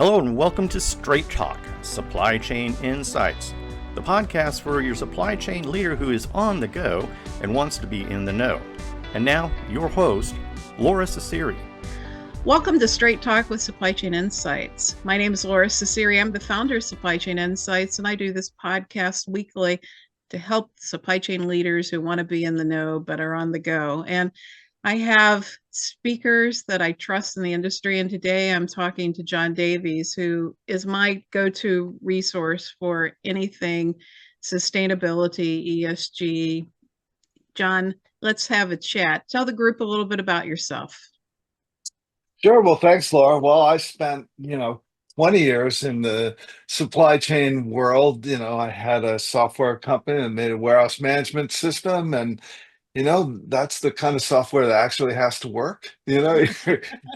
Hello and welcome to Straight Talk, Supply Chain Insights, the podcast for your supply chain leader who is on the go and wants to be in the know. And now, your host, Lora Cecere. Welcome to Straight Talk with Supply Chain Insights. My name is Lora Cecere. I'm the founder of Supply Chain Insights, and I do this podcast weekly to help supply chain leaders who want to be in the know but are on the go. And I have speakers that I trust in the industry, and today I'm talking to John Davies, who is my go-to resource for anything sustainability, ESG. John, let's have a chat. Tell the group a little bit about yourself. Sure. Well, thanks, Laura. Well, I spent, 20 years in the supply chain world. I had a software company and made a warehouse management system. And, that's the kind of software that actually has to work. You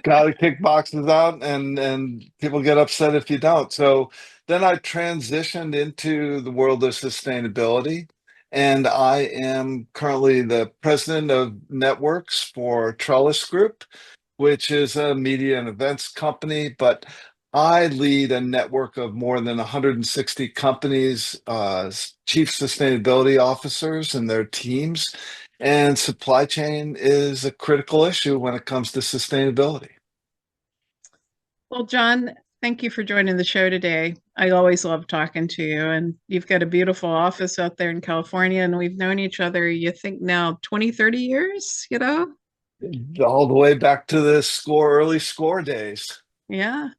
got to kick boxes out and people get upset if you don't. So then I transitioned into the world of sustainability. And I am currently the president of networks for Trellis Group, which is a media and events company, but I lead a network of more than 160 companies, chief sustainability officers and their teams, and supply chain is a critical issue when it comes to sustainability. Well, John, thank you for joining the show today. I always love talking to you, and you've got a beautiful office out there in California, and we've known each other, you think now 20, 30 years, All the way back to the early score days. Yeah.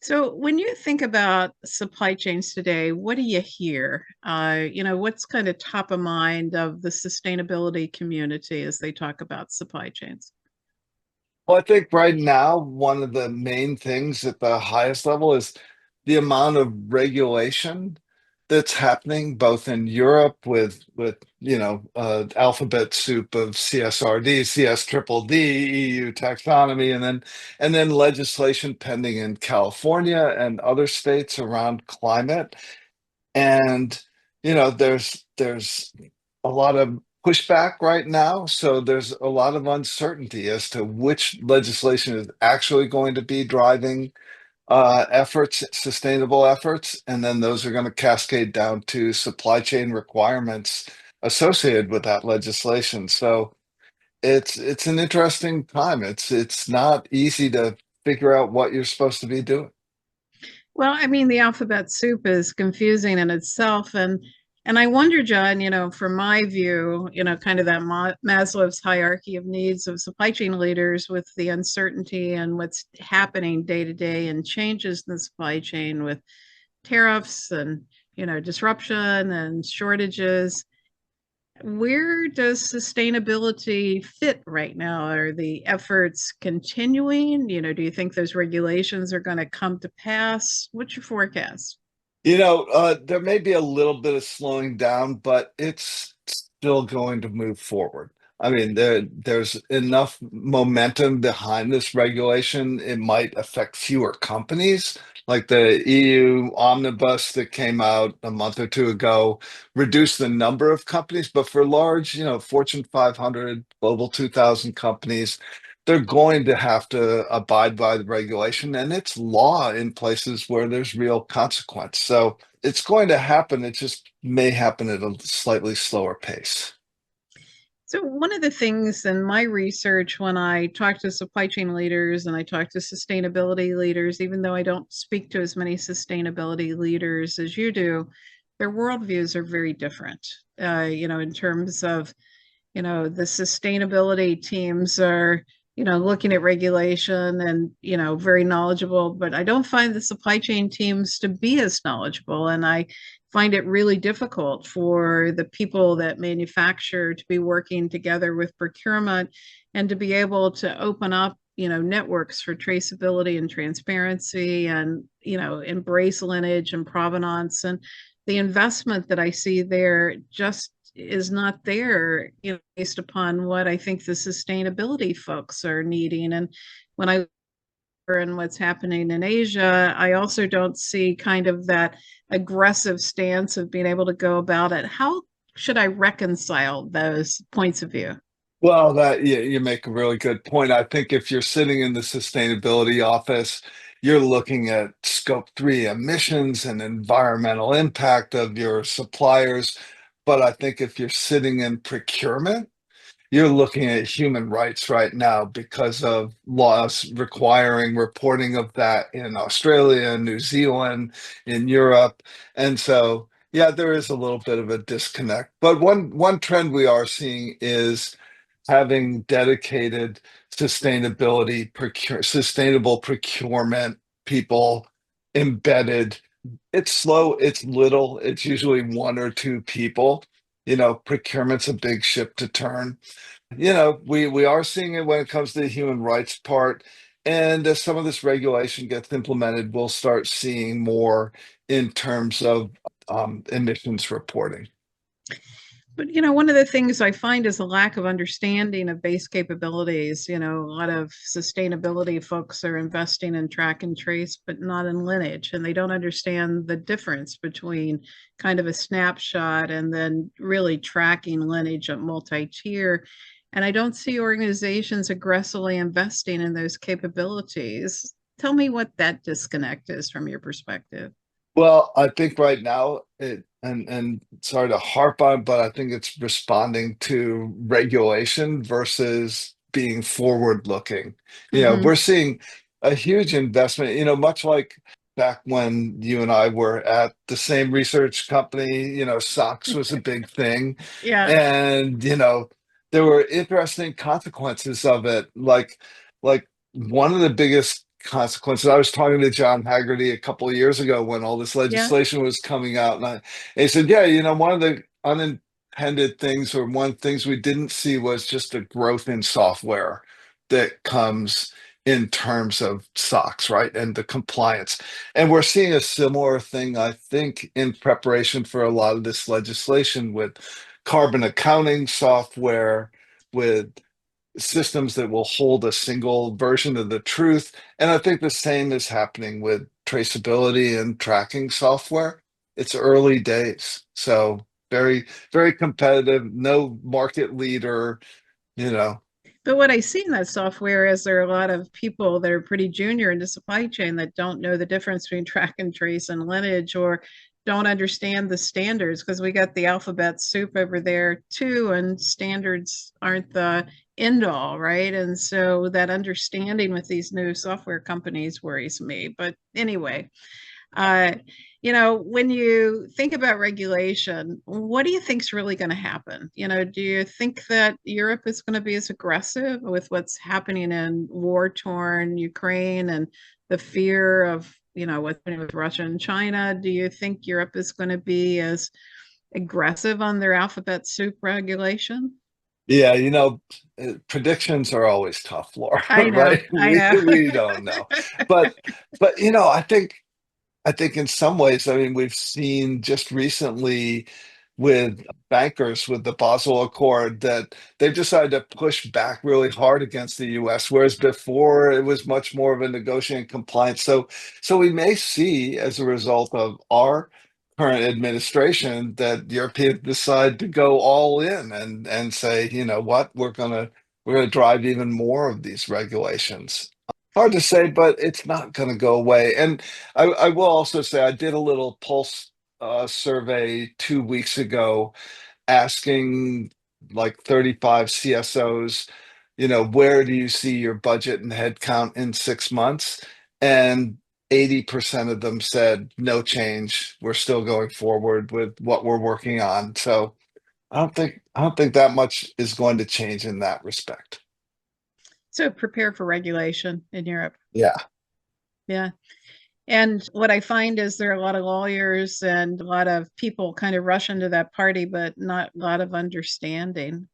So when you think about supply chains today, what do you hear? What's kind of top of mind of the sustainability community as they talk about supply chains? Well, I think right now, one of the main things at the highest level is the amount of regulation that's happening both in Europe with alphabet soup of CSRD, CS triple D, EU taxonomy, and then legislation pending in California and other states around climate. And there's a lot of pushback right now, so there's a lot of uncertainty as to which legislation is actually going to be driving sustainable efforts, and then those are going to cascade down to supply chain requirements associated with that legislation. So it's an interesting time. It's not easy to figure out what you're supposed to be doing. Well, I mean, the alphabet soup is confusing in itself, and I wonder, John, from my view, kind of that Maslow's hierarchy of needs of supply chain leaders with the uncertainty and what's happening day to day and changes in the supply chain with tariffs and, disruption and shortages. Where does sustainability fit right now? Are the efforts continuing? Do you think those regulations are going to come to pass? What's your forecast? There may be a little bit of slowing down, but it's still going to move forward. I mean, there's enough momentum behind this regulation. It might affect fewer companies, like the EU omnibus that came out a month or two ago, reduced the number of companies, but for large, Fortune 500, Global 2000 companies, they're going to have to abide by the regulation, and it's law in places where there's real consequence. So it's going to happen. It just may happen at a slightly slower pace. So one of the things in my research when I talk to supply chain leaders and I talk to sustainability leaders, even though I don't speak to as many sustainability leaders as you do, their worldviews are very different. In terms of, the sustainability teams are looking at regulation and, very knowledgeable, but I don't find the supply chain teams to be as knowledgeable. And I find it really difficult for the people that manufacture to be working together with procurement and to be able to open up, networks for traceability and transparency and, embrace lineage and provenance. And the investment that I see there just is not there, based upon what I think the sustainability folks are needing. And when I and what's happening in Asia, I also don't see kind of that aggressive stance of being able to go about it. How should I reconcile those points of view? Well, you make a really good point. I think if you're sitting in the sustainability office, you're looking at scope 3 emissions and environmental impact of your suppliers. But I think if you're sitting in procurement, you're looking at human rights right now because of laws requiring reporting of that in Australia, New Zealand, in Europe. And so, yeah, there is a little bit of a disconnect. But one trend we are seeing is having dedicated sustainable procurement people embedded. It's slow, it's little, it's usually one or two people. Procurement's a big ship to turn. We are seeing it when it comes to the human rights part. And as some of this regulation gets implemented, we'll start seeing more in terms of emissions reporting. But one of the things I find is a lack of understanding of base capabilities. A lot of sustainability folks are investing in track and trace, but not in lineage, and they don't understand the difference between kind of a snapshot and then really tracking lineage at multi-tier. And I don't see organizations aggressively investing in those capabilities. Tell me what that disconnect is from your perspective. Well, I think right now and sorry to harp on, but I think it's responding to regulation versus being forward looking. Hmm. We're seeing a huge investment, much like back when you and I were at the same research company, SOX was a big thing. Yeah. And, there were interesting consequences of it. Like one of the biggest consequences. I was talking to John Haggerty a couple of years ago when all this Yeah. legislation was coming out, and he said, "Yeah, one of the unintended things, or one things we didn't see, was just a growth in software that comes in terms of SOX, right, and the compliance." And we're seeing a similar thing, I think, in preparation for a lot of this legislation with carbon accounting software, with systems that will hold a single version of the truth. And I think the same is happening with traceability and tracking software. It's early days. So very, very competitive, no market leader, you know. But what I see in that software is there are a lot of people that are pretty junior in the supply chain that don't know the difference between track and trace and lineage, or don't understand the standards, because we got the alphabet soup over there too, and standards aren't the end all, right? And so that understanding with these new software companies worries me. But anyway, uh, when you think about regulation, what do you think is really going to happen? Do you think that Europe is going to be as aggressive with what's happening in war-torn Ukraine and the fear of, what's happening with Russia and China? Do you think Europe is going to be as aggressive on their alphabet soup regulation? Yeah, predictions are always tough, Laura, I know, right? I We don't know. But I think in some ways, I mean, we've seen just recently with bankers with the Basel Accord that they've decided to push back really hard against the US, whereas before it was much more of a negotiating compliance. So we may see as a result of our current administration that Europeans decide to go all in and say, you know what, we're gonna drive even more of these regulations. Hard to say, but it's not going to go away. And I will also say I did a little pulse survey 2 weeks ago asking like 35 CSOs, where do you see your budget and headcount in 6 months? And 80% of them said no change. We're still going forward with what we're working on. So I don't think that much is going to change in that respect. So prepare for regulation in Europe. Yeah. Yeah. And what I find is there are a lot of lawyers and a lot of people kind of rush into that party, but not a lot of understanding.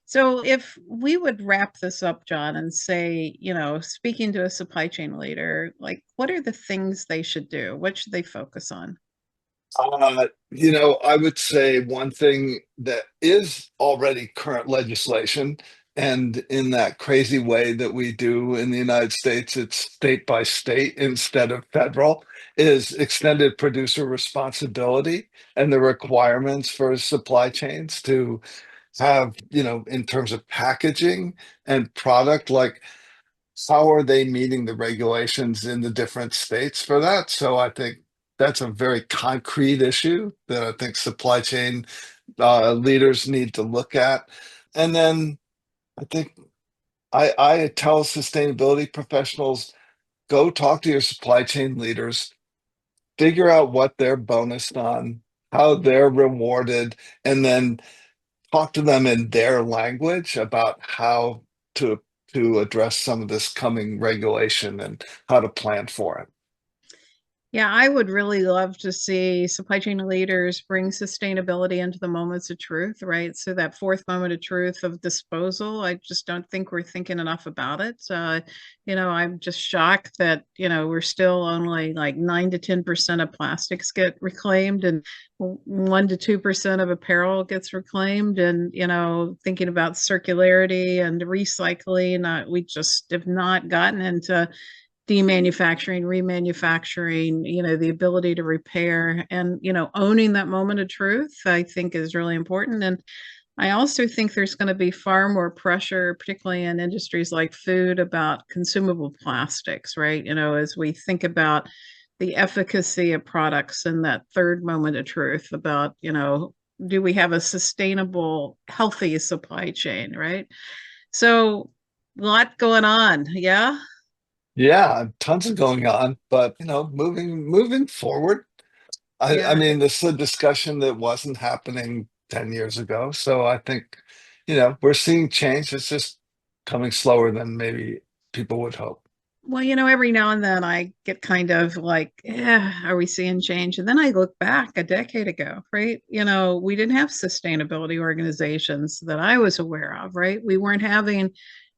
So if we would wrap this up, John, and say, speaking to a supply chain leader, like what are the things they should do? What should they focus on? I would say one thing that is already current legislation, and in that crazy way that we do in the United States, it's state by state instead of federal, is extended producer responsibility and the requirements for supply chains to have, in terms of packaging and product, like how are they meeting the regulations in the different states for that? So I think that's a very concrete issue that I think supply chain leaders need to look at. And then I think I tell sustainability professionals, go talk to your supply chain leaders, figure out what they're bonused on, how they're rewarded, and then talk to them in their language about how to address some of this coming regulation and how to plan for it. Yeah, I would really love to see supply chain leaders bring sustainability into the moments of truth, right? So that fourth moment of truth of disposal, I just don't think we're thinking enough about it. I'm just shocked that, we're still only like 9 to 10% of plastics get reclaimed and 1 to 2% of apparel gets reclaimed. And, thinking about circularity and recycling, we just have not gotten into demanufacturing, remanufacturing, the ability to repair and, owning that moment of truth, I think is really important. And I also think there's going to be far more pressure, particularly in industries like food, about consumable plastics, right? As we think about the efficacy of products and that third moment of truth about, do we have a sustainable, healthy supply chain, right? So, a lot going on. Yeah. Yeah, tons of going on, but moving forward. I Yeah. mean, this is a discussion that wasn't happening 10 years ago. So I think, we're seeing change. It's just coming slower than maybe people would hope. Well, every now and then I get kind of like, are we seeing change? And then I look back a decade ago, right? We didn't have sustainability organizations that I was aware of, right? We weren't having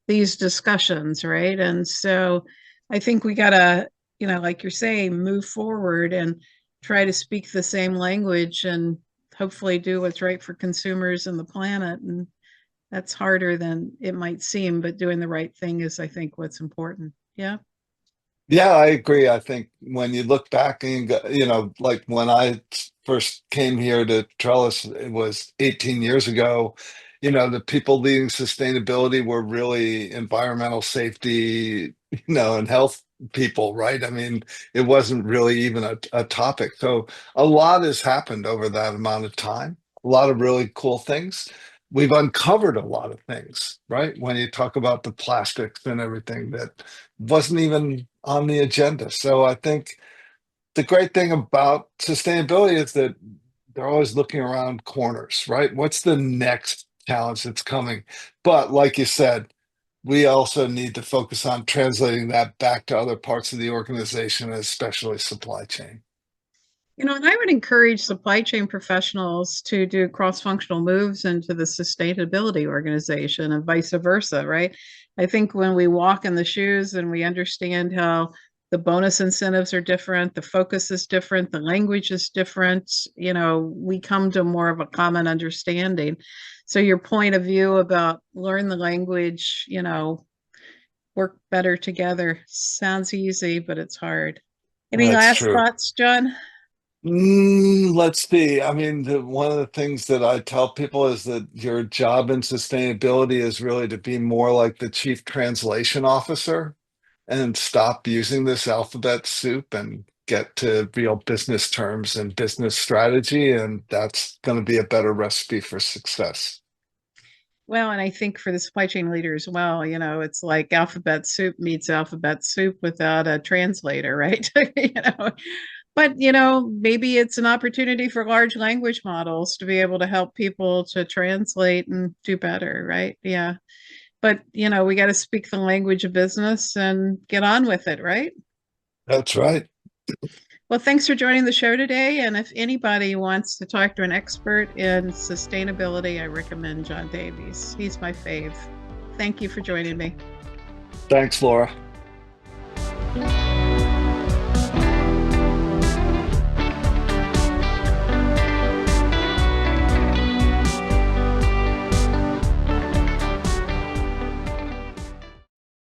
these discussions, right? And so I think we got to, like you're saying, move forward and try to speak the same language and hopefully do what's right for consumers and the planet. And that's harder than it might seem, but doing the right thing is, I think, what's important. Yeah. Yeah, I agree. I think when you look back and like when I first came here to Trellis, it was 18 years ago. The people leading sustainability were really environmental safety, and health people, right? I mean, it wasn't really even a topic. So a lot has happened over that amount of time. A lot of really cool things. We've uncovered a lot of things, right? When you talk about the plastics and everything that wasn't even on the agenda. So I think the great thing about sustainability is that they're always looking around corners, right? What's the next challenge that's coming? But like you said, we also need to focus on translating that back to other parts of the organization, especially supply chain. And I would encourage supply chain professionals to do cross-functional moves into the sustainability organization and vice versa, right? I think when we walk in the shoes and we understand how the bonus incentives are different, the focus is different, the language is different, we come to more of a common understanding. So your point of view about learn the language, work better together sounds easy, but it's hard. Any That's last true. thoughts, John? Let's see. I mean, one of the things that I tell people is that your job in sustainability is really to be more like the chief translation officer and stop using this alphabet soup and get to real business terms and business strategy. And that's going to be a better recipe for success. Well, and I think for the supply chain leader as well, it's like alphabet soup meets alphabet soup without a translator, right? But maybe it's an opportunity for large language models to be able to help people to translate and do better, right? Yeah. But we got to speak the language of business and get on with it, right? That's right. Well, thanks for joining the show today. And if anybody wants to talk to an expert in sustainability, I recommend John Davies. He's my fave. Thank you for joining me. Thanks, Laura.